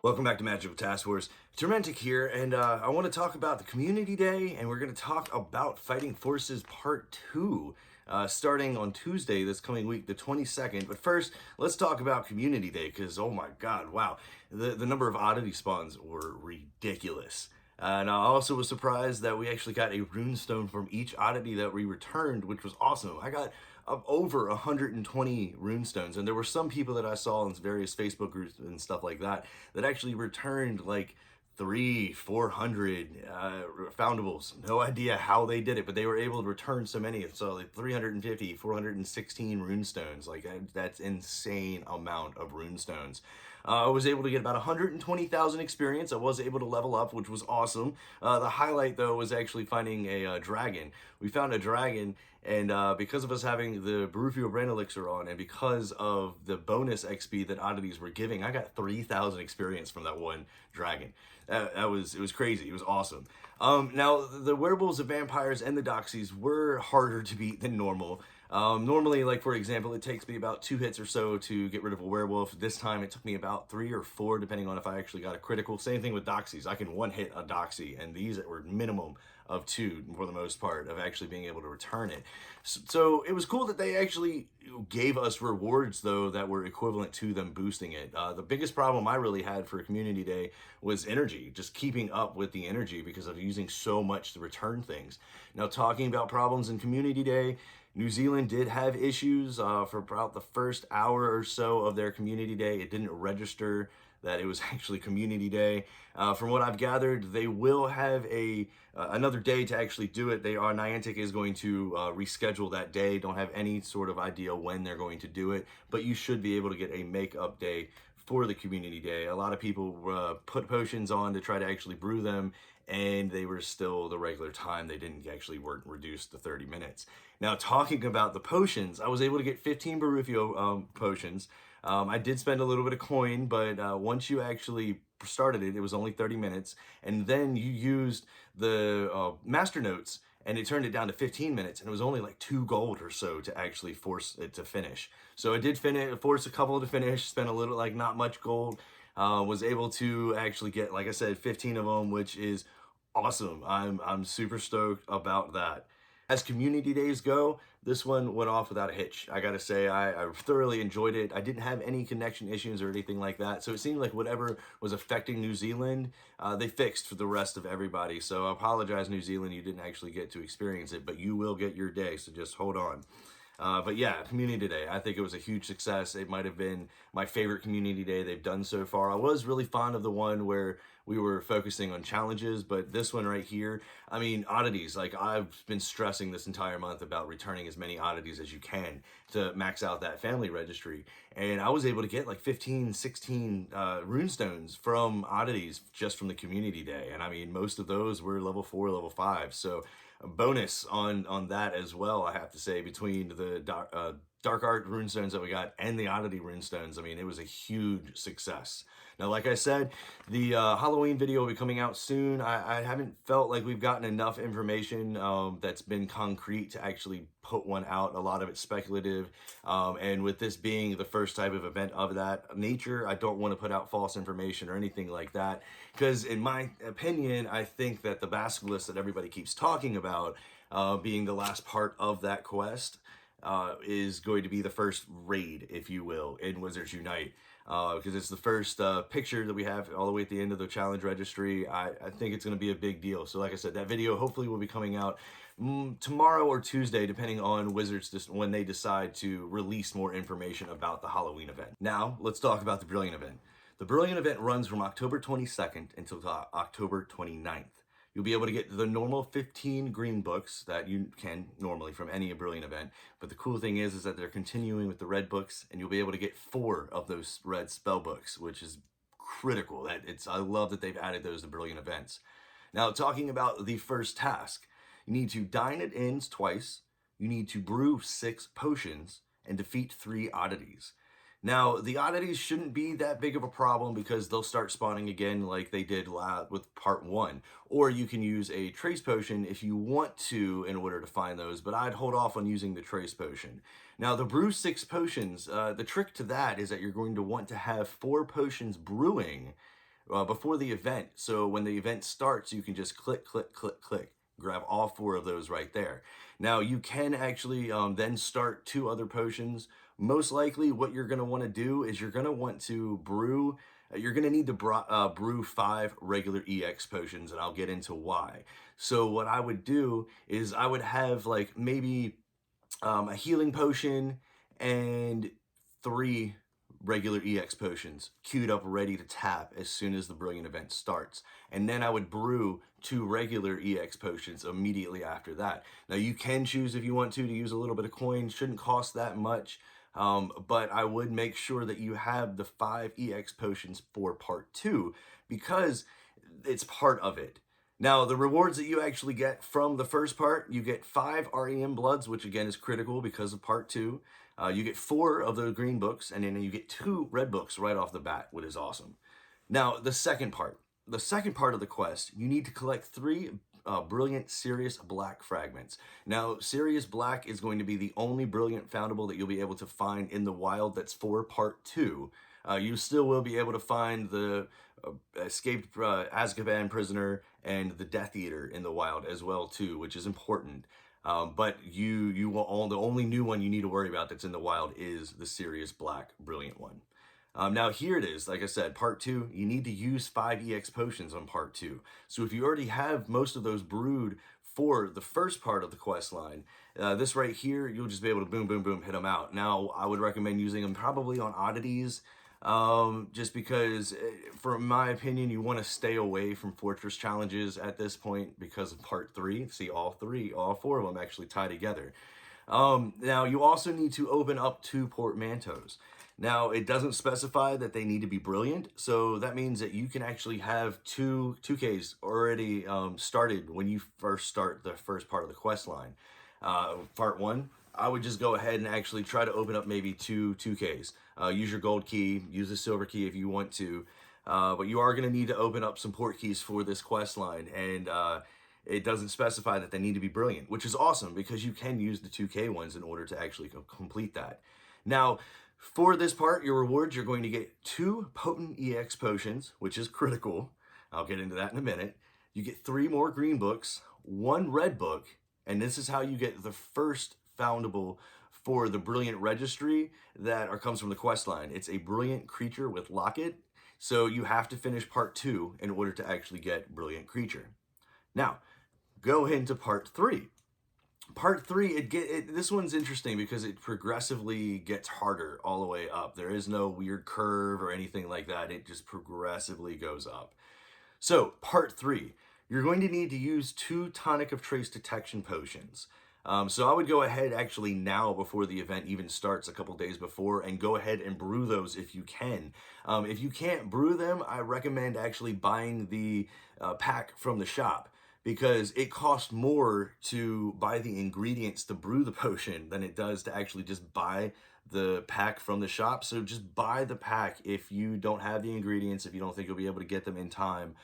Welcome back to Magical Task Force. Turmentic here, and I want to talk about the Community Day, and we're going to talk about Fighting Forces Part 2, starting on Tuesday this coming week, the 22nd. But first, let's talk about Community Day, because, oh my god, wow, the number of oddity spawns were ridiculous. And I also was surprised that we actually got a runestone from each oddity that we returned, which was awesome. I got over 120 runestones, and there were some people that I saw in various Facebook groups and stuff like that that actually returned like 400 foundables. No idea how they did it, but they were able to return so many. So like 350, 416 runestones. Like that's insane amount of runestones. I was able to get about 120,000 experience. I was able to level up, which was awesome. The highlight, though, was actually finding a dragon. We found a dragon, and because of us having the Barufio Brand Elixir on, and because of the bonus XP that oddities were giving, I got 3,000 experience from that one dragon. It was crazy. It was awesome. Now, the werewolves, the vampires, and the doxies were harder to beat than normal. Normally, like for example, it takes me about 2 hits or so to get rid of a werewolf. This time it took me about 3 or 4, depending on if I actually got a critical. Same thing with doxies. I can one hit a doxy, and these were minimum of 2 for the most part of actually being able to return it. So it was cool that they actually gave us rewards, though, that were equivalent to them boosting it. The biggest problem I really had for Community Day was energy, just keeping up with the energy because of using so much to return things. Now, talking about problems in Community Day, New Zealand did have issues for about the first hour or so of their Community Day. It didn't register that it was actually Community Day. From what I've gathered, they will have another day to actually do it. Niantic is going to reschedule that day. Don't have any sort of idea when they're going to do it, but you should be able to get a make-up day for the Community Day. A lot of people put potions on to try to actually brew them, and they were still the regular time. They didn't actually weren't reduced to 30 minutes. Now, talking about the potions, I was able to get 15 Barufio potions. I did spend a little bit of coin, but once you actually started it, it was only 30 minutes. And then you used the master notes, and it turned it down to 15 minutes, and it was only like 2 gold or so to actually force it to finish. So I did force a couple to finish, spent a little, like not much gold, was able to actually get, like I said, 15 of them, which is awesome. I'm super stoked about that. As Community Days go, this one went off without a hitch. I gotta say, I thoroughly enjoyed it. I didn't have any connection issues or anything like that, so it seemed like whatever was affecting New Zealand, they fixed for the rest of everybody. So I apologize, New Zealand, you didn't actually get to experience it, but you will get your day, so just hold on. But yeah, Community Day, I think it was a huge success. It might have been my favorite Community Day they've done so far. I was really fond of the one where we were focusing on challenges, but this one right here, I mean, oddities, like I've been stressing this entire month about returning as many oddities as you can to max out that family registry. And I was able to get like 15, 16 runestones from oddities just from the Community Day. And I mean, most of those were level 4, level 5. So a bonus on that as well, I have to say, between the dark art runestones that we got and the oddity runestones. I mean, it was a huge success. Now, like I said, the Halloween video will be coming out soon. I haven't felt like we've gotten enough information that's been concrete to actually put one out. A lot of it's speculative, and with this being the first type of event of that nature, I don't want to put out false information or anything like that, because in my opinion, I think that the basilisk that everybody keeps talking about being the last part of that quest is going to be the first raid, if you will, in Wizards Unite. Because it's the first picture that we have all the way at the end of the challenge registry. I think it's going to be a big deal. So like I said, that video hopefully will be coming out tomorrow or Tuesday, depending on Wizards when they decide to release more information about the Halloween event. Now, let's talk about the Brilliant event. The Brilliant event runs from October 22nd until October 29th. You'll be able to get the normal 15 green books that you can normally from any Brilliant event. But the cool thing is that they're continuing with the red books, and you'll be able to get 4 of those red spell books, which is critical. I love that they've added those to Brilliant events. Now, talking about the first task, you need to dine at inns twice, you need to brew 6 potions, and defeat 3 oddities. Now, the oddities shouldn't be that big of a problem because they'll start spawning again like they did with part 1. Or you can use a trace potion if you want to in order to find those, but I'd hold off on using the trace potion. Now, the brew 6 potions, the trick to that is that you're going to want to have 4 potions brewing before the event. So when the event starts, you can just click, click, click, click, grab all 4 of those right there. Now you can actually then start 2 other potions. Most likely what you're going to want to do is you're going to want to brew, you're going to need to brew 5 regular EX potions, and I'll get into why. So what I would do is I would have like maybe a healing potion and 3 regular EX potions queued up ready to tap as soon as the brilliant event starts. And then I would brew 2 regular EX potions immediately after that. Now you can choose if you want to use a little bit of coin, shouldn't cost that much. But I would make sure that you have the 5 EX potions for part 2 because it's part of it. Now, the rewards that you actually get from the first part, you get 5 REM bloods, which again is critical because of part 2. You get 4 of those green books, and then you get 2 red books right off the bat, which is awesome. Now, the second part of the quest, you need to collect 3 brilliant Sirius Black fragments. Now, Sirius Black is going to be the only brilliant foundable that you'll be able to find in the wild that's for part 2. You still will be able to find the escaped Azkaban prisoner and the Death Eater in the wild as well too, which is important. But you will the only new one you need to worry about that's in the wild is the Sirius Black brilliant one. Now here it is, like I said, part 2, you need to use 5 EX potions on part 2. So if you already have most of those brewed for the first part of the quest line, this right here, you'll just be able to boom, boom, boom, hit them out. Now, I would recommend using them probably on oddities, just because, from my opinion, you want to stay away from fortress challenges at this point because of part 3. See, all 4 of them actually tie together. Now, you also need to open up 2 portmanteaus. Now, it doesn't specify that they need to be brilliant, so that means that you can actually have 2Ks already started when you first start the first part of the quest line. Part 1, I would just go ahead and actually try to open up maybe 2Ks. Use your gold key, use the silver key if you want to, but you are going to need to open up some port keys for this quest line, and it doesn't specify that they need to be brilliant, which is awesome because you can use the 2K ones in order to actually complete that. Now, for this part, your rewards, you're going to get 2 potent EX potions, which is critical. I'll get into that in a minute. You get 3 more green books, 1 red book, and this is how you get the first foundable for the brilliant registry that comes from the quest line. It's a brilliant creature with locket, so you have to finish part 2 in order to actually get brilliant creature. Now, go into part 3. Part 3, this one's interesting because it progressively gets harder all the way up. There is no weird curve or anything like that. It just progressively goes up. So, part 3, you're going to need to use 2 Tonic of Trace Detection potions. So I would go ahead actually now before the event even starts, a couple days before, and go ahead and brew those if you can. If you can't brew them, I recommend actually buying the pack from the shop, because it costs more to buy the ingredients to brew the potion than it does to actually just buy the pack from the shop. So just buy the pack if you don't have the ingredients, if you don't think you'll be able to get them in time,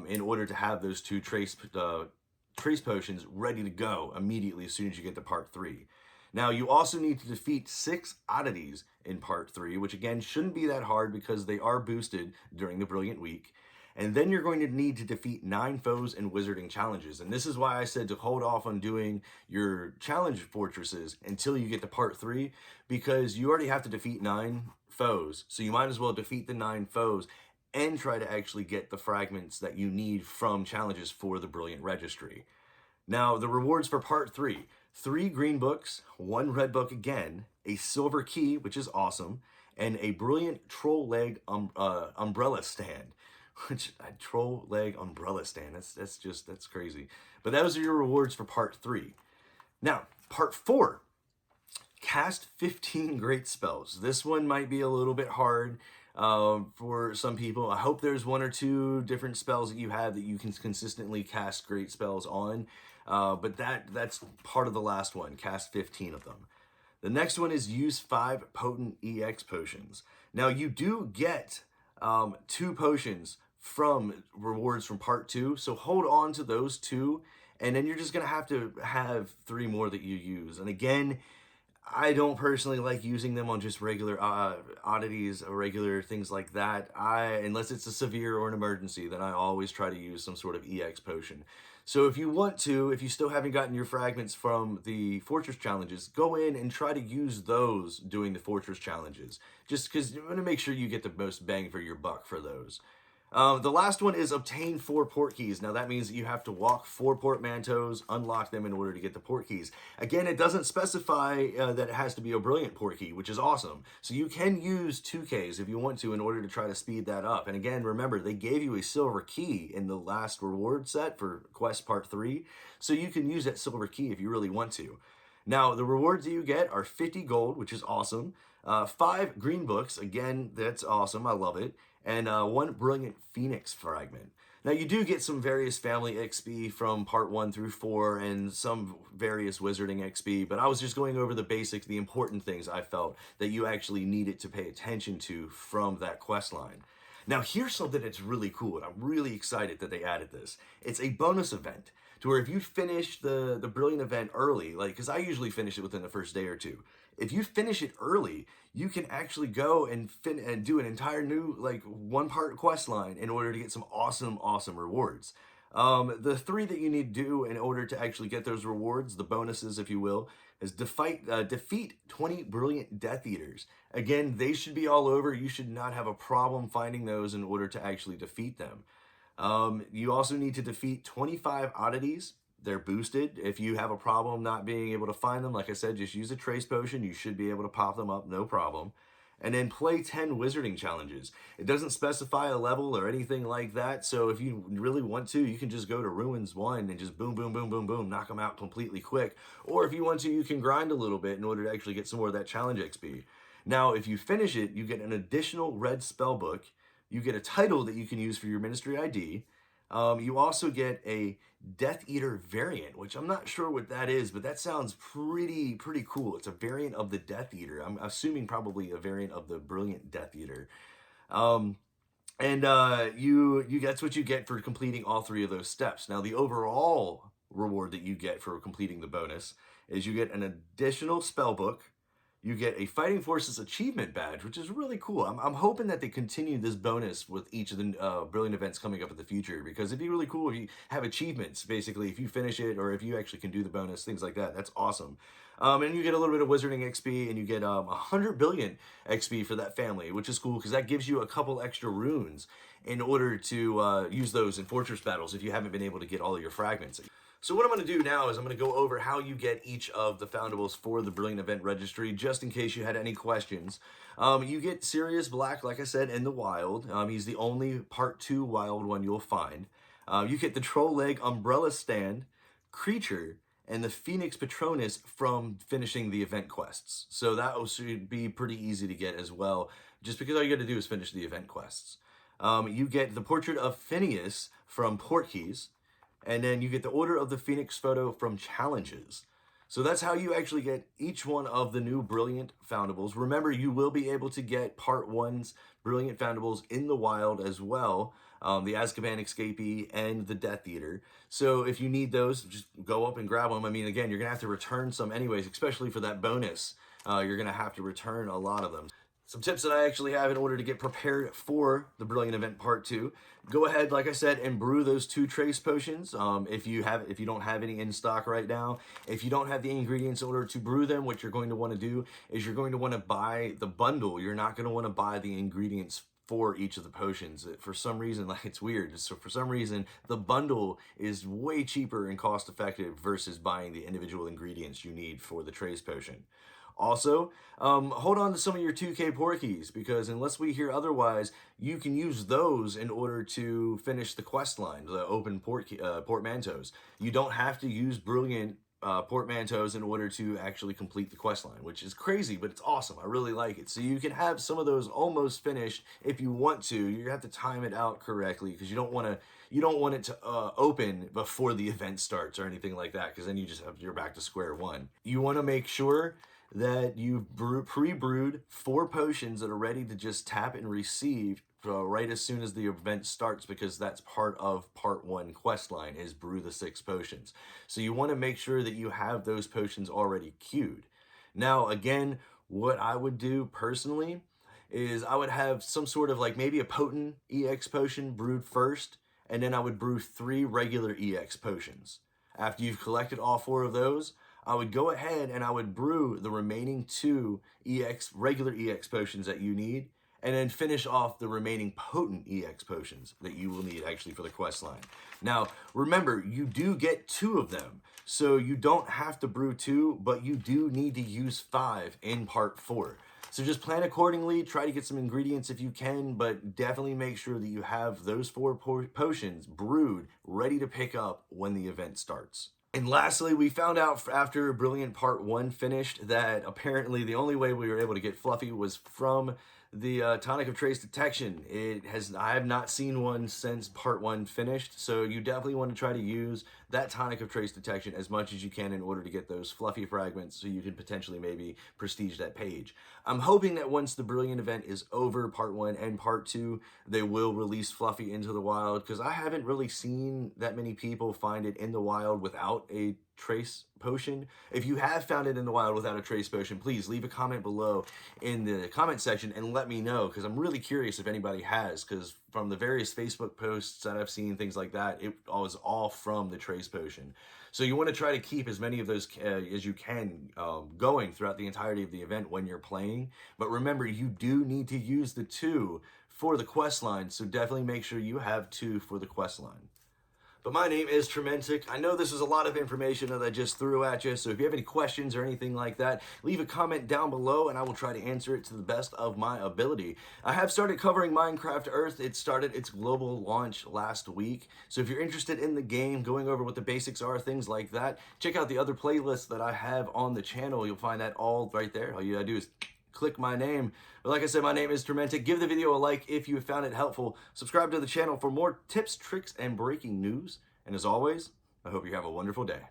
in order to have those 2 trace potions ready to go immediately as soon as you get to part 3. Now, you also need to defeat 6 oddities in part 3, which again shouldn't be that hard because they are boosted during the Brilliant Week. And then you're going to need to defeat 9 foes and wizarding challenges. And this is why I said to hold off on doing your challenge fortresses until you get to part 3, because you already have to defeat 9 foes. So you might as well defeat the 9 foes and try to actually get the fragments that you need from challenges for the Brilliant Registry. Now, the rewards for part 3, 3 green books, 1 red book again, a silver key, which is awesome, and a brilliant troll-legged umbrella stand. Which, a troll-leg umbrella stand, that's crazy. But those are your rewards for part 3. Now, part 4, cast 15 great spells. This one might be a little bit hard for some people. I hope there's 1 or 2 different spells that you have that you can consistently cast great spells on. But that's part of the last one, cast 15 of them. The next one is use 5 potent EX potions. Now, you do get 2 potions from rewards from part 2, so hold on to those 2, and then you're just gonna have to have 3 more that you use. And again, I don't personally like using them on just regular oddities or regular things like that. Unless it's a severe or an emergency, then I always try to use some sort of EX potion. So if you want to, if you still haven't gotten your fragments from the fortress challenges, go in and try to use those doing the fortress challenges. Just because you want to make sure you get the most bang for your buck for those. The last one is obtain 4 port keys. Now that means that you have to walk 4 portmanteaus, unlock them in order to get the port keys. Again, it doesn't specify that it has to be a brilliant port key, which is awesome. So you can use 2Ks if you want to in order to try to speed that up. And again, remember, they gave you a silver key in the last reward set for Quest Part 3. So you can use that silver key if you really want to. Now, the rewards that you get are 50 gold, which is awesome. 5 green books. Again, that's awesome. I love it. And 1 brilliant phoenix fragment. Now, you do get some various family XP from part 1 through 4 and some various wizarding XP, but I was just going over the basics, the important things I felt that you actually needed to pay attention to from that quest line. Now, here's something that's really cool, and I'm really excited that they added this. It's a bonus event to where if you finish the brilliant event early, like, because I usually finish it within the first day or two. If you finish it early, you can actually go and do an entire new, like, 1-part quest line in order to get some awesome rewards. The 3 that you need to do in order to actually get those rewards, the bonuses, if you will, is defeat 20 brilliant Death Eaters. Again, they should be all over. You should not have a problem finding those in order to actually defeat them. You also need to defeat 25 oddities. They're boosted. If you have a problem not being able to find them, like I said, just use a trace potion. You should be able to pop them up, no problem. And then play 10 wizarding challenges. It doesn't specify a level or anything like that, so if you really want to, you can just go to Ruins 1 and just boom, boom, boom, boom, boom, knock them out completely quick. Or if you want to, you can grind a little bit in order to actually get some more of that challenge XP. Now, if you finish it, you get an additional red spell book. You get a title that you can use for your ministry ID. You also get a Death Eater variant, which I'm not sure what that is, but that sounds pretty cool. It's a variant of the Death Eater. I'm assuming probably a variant of the Brilliant Death Eater. And you that's what you get for completing all 3 of those steps. Now, the overall reward that you get for completing the bonus is you get an additional spell book. You get a Fighting Forces achievement badge, which is really cool. I'm hoping that they continue this bonus with each of the brilliant events coming up in the future, because it'd be really cool if you have achievements, basically, if you finish it or if you actually can do the bonus, things like that. That's awesome. And you get a little bit of wizarding XP, and you get 100 billion XP for that family, which is cool because that gives you a couple extra runes in order to use those in fortress battles if you haven't been able to get all of your fragments. So what I'm going to do now is I'm going to go over how you get each of the foundables for the Brilliant Event Registry, just in case you had any questions. You get Sirius Black, like I said, in the wild. He's the only Part 2 wild one you'll find. You get the Troll Leg Umbrella Stand, Creature, and the Phoenix Patronus from finishing the event quests. So that should be pretty easy to get as well, just because all you got to do is finish the event quests. You get the Portrait of Phineas from Portkeys. And then you get the Order of the Phoenix photo from Challenges. So that's how you actually get each one of the new Brilliant Foundables. Remember, you will be able to get Part 1's Brilliant Foundables in the wild as well. The Azkaban Escapee and the Death Eater. So if you need those, just go up and grab them. I mean, again, you're going to have to return some anyways, especially for that bonus. You're going to have to return a lot of them. Some tips that I actually have in order to get prepared for the Brilliant Event Part 2. Go ahead, like I said, and brew those 2 trace potions. If you don't have any in stock right now, if you don't have the ingredients in order to brew them, what you're going to want to do is you're going to want to buy the bundle. You're not going to want to buy the ingredients for each of the potions. For some reason, like, it's weird. So for some reason, the bundle is way cheaper and cost effective versus buying the individual ingredients you need for the trace potion. Also, hold on to some of your 2K porkies, because unless we hear otherwise, you can use those in order to finish the quest line, the open portmanteaus. You don't have to use brilliant portmanteaus in order to actually complete the quest line, which is crazy, but it's awesome. I really like it. So you can have some of those almost finished if you want to. You have to time it out correctly, because you don't want it to open before the event starts or anything like that, because then you're back to square one. You want to make sure that you've pre-brewed 4 potions that are ready to just tap and receive right as soon as the event starts, because that's part of Part 1 quest line, is brew the 6 potions. So you want to make sure that you have those potions already queued. Now, again, what I would do personally is I would have some sort of like maybe a potent EX potion brewed first, and then I would brew 3 regular EX potions. After you've collected all 4 of those, I would go ahead and I would brew the remaining 2 regular EX potions that you need, and then finish off the remaining potent EX potions that you will need actually for the quest line. Now, remember, you do get 2 of them, so you don't have to brew 2, but you do need to use 5 in part 4. So just plan accordingly, try to get some ingredients if you can, but definitely make sure that you have those 4 potions brewed, ready to pick up when the event starts. And lastly, we found out after Brilliant Part 1 finished that apparently the only way we were able to get Fluffy was from the tonic of trace detection. I have not seen one since Part 1 finished, so you definitely want to try to use that tonic of trace detection as much as you can in order to get those Fluffy fragments so you can potentially maybe prestige that page. I'm hoping that once the Brilliant event is over, Part 1 and Part 2, they will release Fluffy into the wild, because I haven't really seen that many people find it in the wild without a trace potion. If you have found it in the wild without a trace potion, please leave a comment below in the comment section and let me know, because I'm really curious if anybody has, because from the various Facebook posts that I've seen, things like that, it was all from the trace potion. So you want to try to keep as many of those as you can going throughout the entirety of the event when you're playing. But remember, you do need to use the 2 for the quest line, so definitely make sure you have 2 for the quest line. But my name is Turmentic. I know this is a lot of information that I just threw at you, so if you have any questions or anything like that, leave a comment down below and I will try to answer it to the best of my ability. I have started covering Minecraft Earth. It started its global launch last week, so if you're interested in the game, going over what the basics are, things like that, check out the other playlists that I have on the channel. You'll find that all right there. All you gotta do is click my name. But like I said, my name is Turmentic. Give the video a like if you found it helpful. Subscribe to the channel for more tips, tricks, and breaking news. And as always, I hope you have a wonderful day.